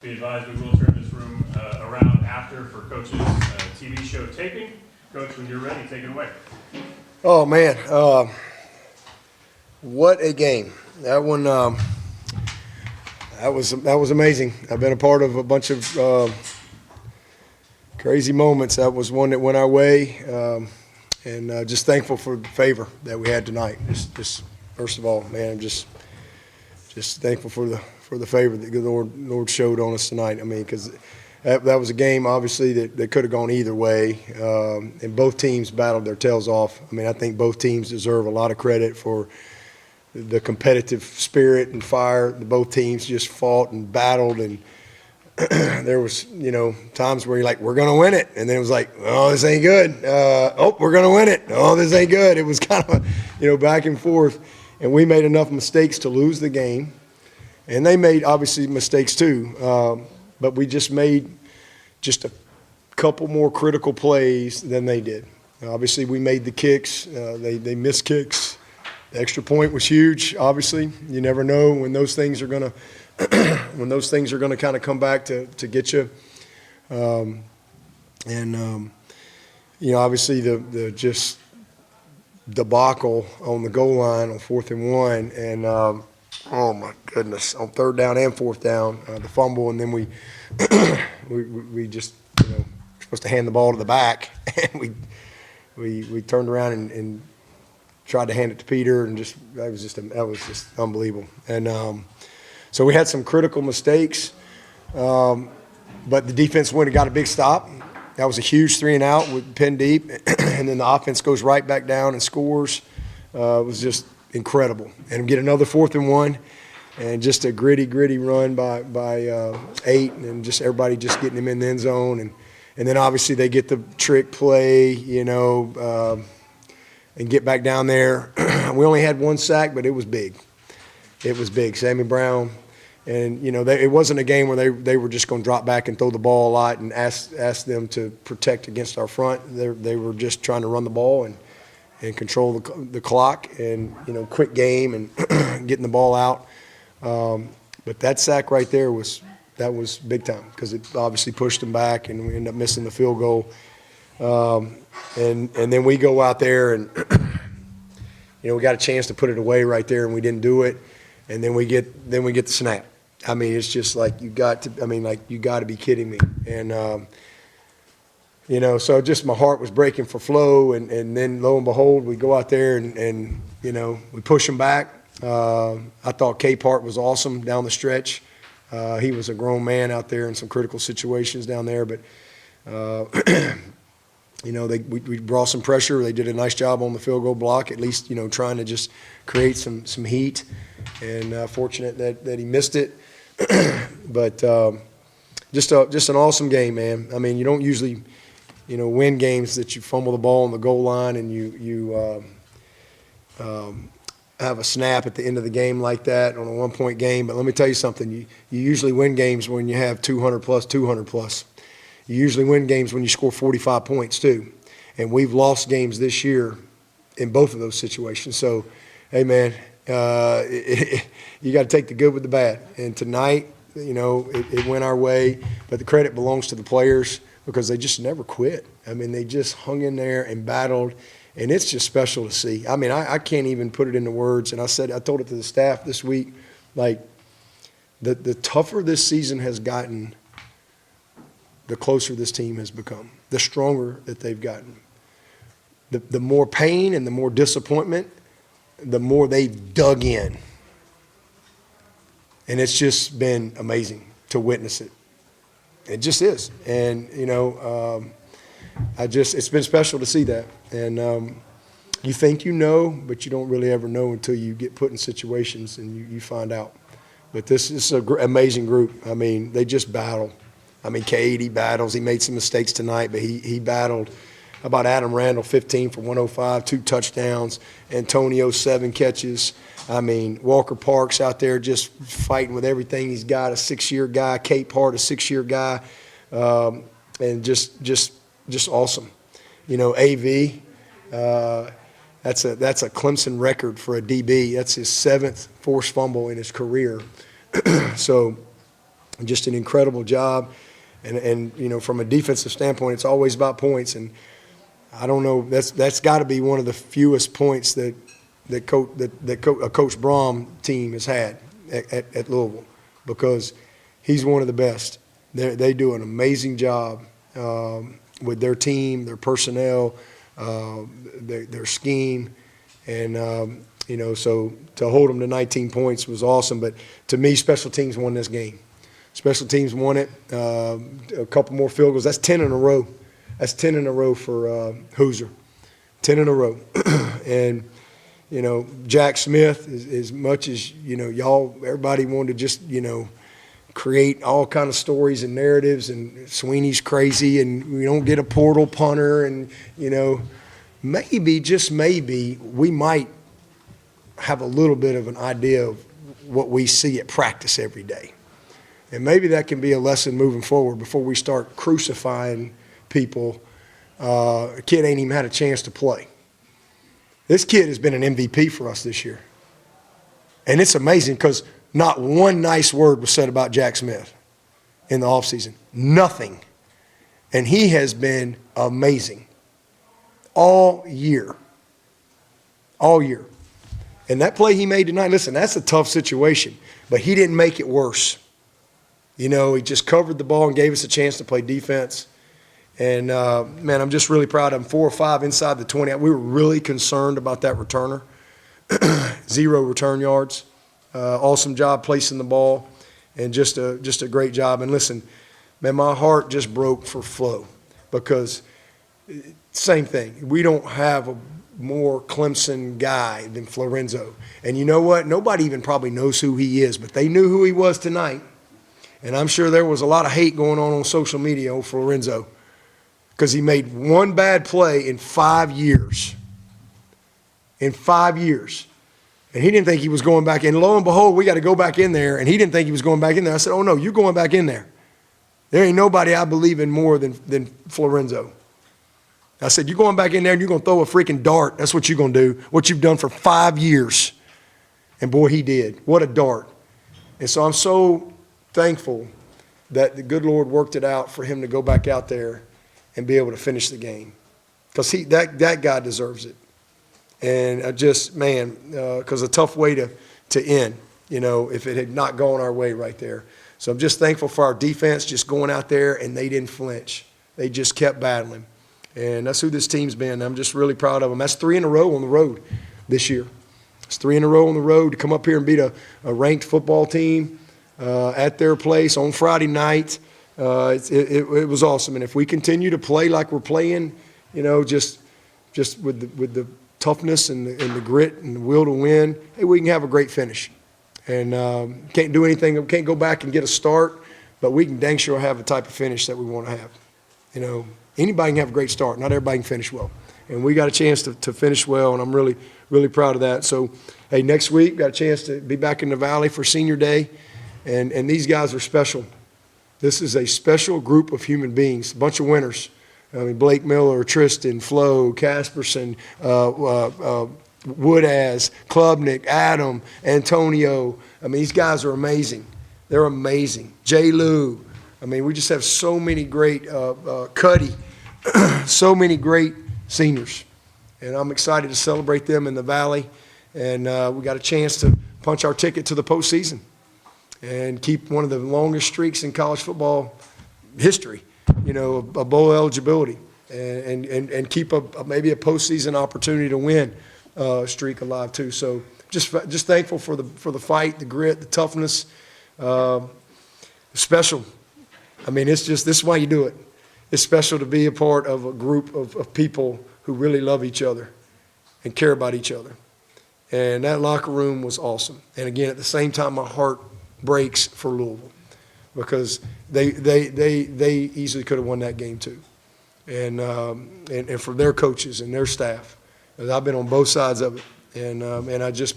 Be advised, we will turn this room around after for Coach's TV show taping. Coach, when you're ready, take it away. Oh, man. What a game. That one, that was amazing. I've been a part of a bunch of crazy moments. That was one that went our way, and just thankful for the favor that we had tonight. Just first of all, man, I'm just thankful for the favor that the Lord showed on us tonight. I mean, because that was a game, obviously, that could have gone either way, and both teams battled their tails off. I mean, I think both teams deserve a lot of credit for the competitive spirit and fire. Both teams just fought and battled, and there was, times where you're like, we're going to win it, and then it was like, oh, this ain't good. We're going to win it. Oh, this ain't good. It was kind of, back and forth, and we made enough mistakes to lose the game. And they made, obviously, mistakes too, but we just made just a couple more critical plays than they did. Obviously, we made the kicks. They missed kicks. The extra point was huge, obviously. You never know when those things are going to kind of come back to get you. Obviously, the just debacle on the goal line on 4th and 1, and oh my goodness, on 3rd down and 4th down, the fumble, and then we just, supposed to hand the ball to the back, and we turned around and tried to hand it to Peter, and that was just unbelievable. And so we had some critical mistakes, but the defense went and got a big stop. That was a huge 3-and-out with pin deep, and then the offense goes right back down and scores. It was just incredible. And get another 4th and 1, and just a gritty run by 8, and just everybody just getting him in the end zone. And then obviously they get the trick play, and get back down there. We only had 1 sack, but it was big. It was big. Sammy Brown. And, it wasn't a game where they were just going to drop back and throw the ball a lot and ask them to protect against our front. They were just trying to run the ball and control the clock, and, quick game and getting the ball out. But that sack right there was big time, because it obviously pushed them back, and we ended up missing the field goal. And then we go out there and, we got a chance to put it away right there, and we didn't do it. And then we get the snap. I mean, it's just like you got to be kidding me. And, so just my heart was breaking for Flo, and then lo and behold, we go out there and we push them back. I thought Cade was awesome down the stretch. He was a grown man out there in some critical situations down there, but we brought some pressure. They did a nice job on the field goal block, at least, trying to just create some heat, and fortunate that he missed it. But just an awesome game, man. I mean, you don't usually win games that you fumble the ball on the goal line and you have a snap at the end of the game like that on a 1-point game. But let me tell you something. You usually win games when you have 200+. You usually win games when you score 45 points too. And we've lost games this year in both of those situations. So, hey, man, you got to take the good with the bad. And tonight, it went our way. But the credit belongs to the players, because they just never quit. I mean, they just hung in there and battled, and it's just special to see. I mean, I can't even put it into words, and I told it to the staff this week, like, the tougher this season has gotten, the closer this team has become, the stronger that they've gotten. The more pain and the more disappointment, the more they've dug in. And it's just been amazing to witness it. It just is. And, it's been special to see that. And you think but you don't really ever know until you get put in situations and you find out. But this is an amazing group. I mean, they just battle. I mean, Cade, he battles. He made some mistakes tonight, but he battled. How about Adam Randall, 15 for 105, 2 touchdowns. Antonio, 7 catches. I mean, Walker Parks out there just fighting with everything he's got, a 6-year guy. Cade, a 6-year guy, and just awesome. AV, that's a Clemson record for a DB. That's his 7th forced fumble in his career. So just an incredible job. And you know, from a defensive standpoint, it's always about points. And I don't know, that's got to be one of the fewest points that Coach Brohm team has had at Louisville, because he's one of the best. They do an amazing job with their team, their personnel, their scheme, and you know, so to hold them to 19 points was awesome. But to me, special teams won this game. Special teams won it. A couple more field goals. That's 10 in a row. That's 10 in a row for Hoosier. 10 in a row. And, you know, Jack Smith, as much as, you know, everybody wanted to just, you know, create all kind of stories and narratives, and Swinney's crazy, and we don't get a portal punter, and, you know, maybe, just maybe, we might have a little bit of an idea of what we see at practice every day. And maybe that can be a lesson moving forward before we start crucifying people. A kid ain't even had a chance to play. This kid has been an MVP for us this year. And it's amazing because not one nice word was said about Jack Smith in the offseason. Nothing. And he has been amazing all year. All year. And that play he made tonight, listen, that's a tough situation, but he didn't make it worse. You know, he just covered the ball and gave us a chance to play defense. And, man, I'm just really proud of him. 4 or 5 inside the 20. We were really concerned about that returner. 0 return yards. Awesome job placing the ball, and just a great job. And listen, man, my heart just broke for Flo, because same thing. We don't have a more Clemson guy than Florenzo. And you know what? Nobody even probably knows who he is, but they knew who he was tonight. And I'm sure there was a lot of hate going on social media on Florenzo, because he made one bad play in 5 years. In 5 years. And he didn't think he was going back in. Lo and behold, we got to go back in there, and he didn't think he was going back in there. I said, oh, no, you're going back in there. There ain't nobody I believe in more than Florenzo. I said, you're going back in there and you're going to throw a freaking dart. That's what you're going to do, what you've done for 5 years. And, boy, he did. What a dart. And so I'm so thankful that the good Lord worked it out for him to go back out there and be able to finish the game, because that guy deserves it. And I just, man, because a tough way to end, you know, if it had not gone our way right there. So I'm just thankful for our defense just going out there, and they didn't flinch. They just kept battling. And that's who this team's been. I'm just really proud of them. That's 3 in a row on the road this year. It's 3 in a row on the road to come up here and beat a ranked football team at their place on Friday night. It was awesome. And if we continue to play like we're playing, you know, just with the toughness and the grit and the will to win, hey, we can have a great finish. And can't do anything, can't go back and get a start, but we can dang sure have the type of finish that we want to have. You know, anybody can have a great start. Not everybody can finish well. And we got a chance to finish well, and I'm really, really proud of that. So, hey, next week, got a chance to be back in the Valley for Senior Day, and these guys are special. This is a special group of human beings, a bunch of winners. I mean, Blake Miller, Tristan, Flo, Casperson, Woodaz, Klubnik, Adam, Antonio. I mean, these guys are amazing. They're amazing. J. Lou. I mean, we just have so many great, Cuddy, so many great seniors. And I'm excited to celebrate them in the Valley. And we got a chance to punch our ticket to the postseason and keep one of the longest streaks in college football history, you know, a bowl eligibility, and keep maybe a postseason opportunity to win streak alive too. So just thankful for the fight, the grit, the toughness, special. I mean, this is why you do it. It's special to be a part of a group of people who really love each other and care about each other. And that locker room was awesome. And again, at the same time, my heart breaks for Louisville, because they easily could have won that game too. And for their coaches and their staff. I've been on both sides of it.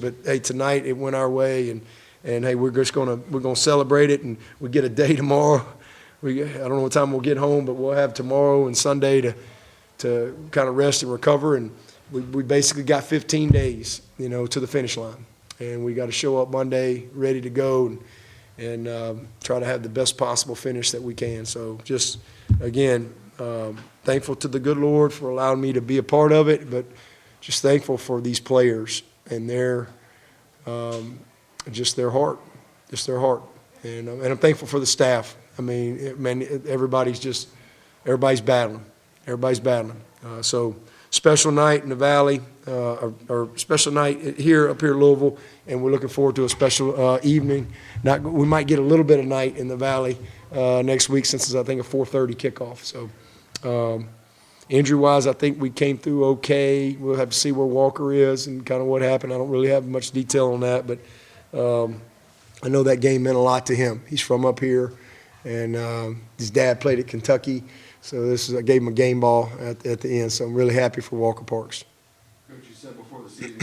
But hey, tonight it went our way, and hey, we're gonna celebrate it, and we get a day tomorrow. I don't know what time we'll get home, but we'll have tomorrow and Sunday to kind of rest and recover. And we basically got 15 days, you know, to the finish line. And we got to show up Monday ready to go. and try to have the best possible finish that we can. So just, again, thankful to the good Lord for allowing me to be a part of it, but just thankful for these players and their just their heart. And I'm thankful for the staff. I mean, everybody's battling. So special night in the Valley, or special night up here in Louisville, and we're looking forward to a special evening. We might get a little bit of night in the Valley next week, since it's, I think, a 4:30 kickoff. So injury-wise, I think we came through okay. We'll have to see where Walker is and kind of what happened. I don't really have much detail on that, but I know that game meant a lot to him. He's from up here, and his dad played at Kentucky. So I gave him a game ball at the end. So I'm really happy for Walker Parks. Coach, you said before the season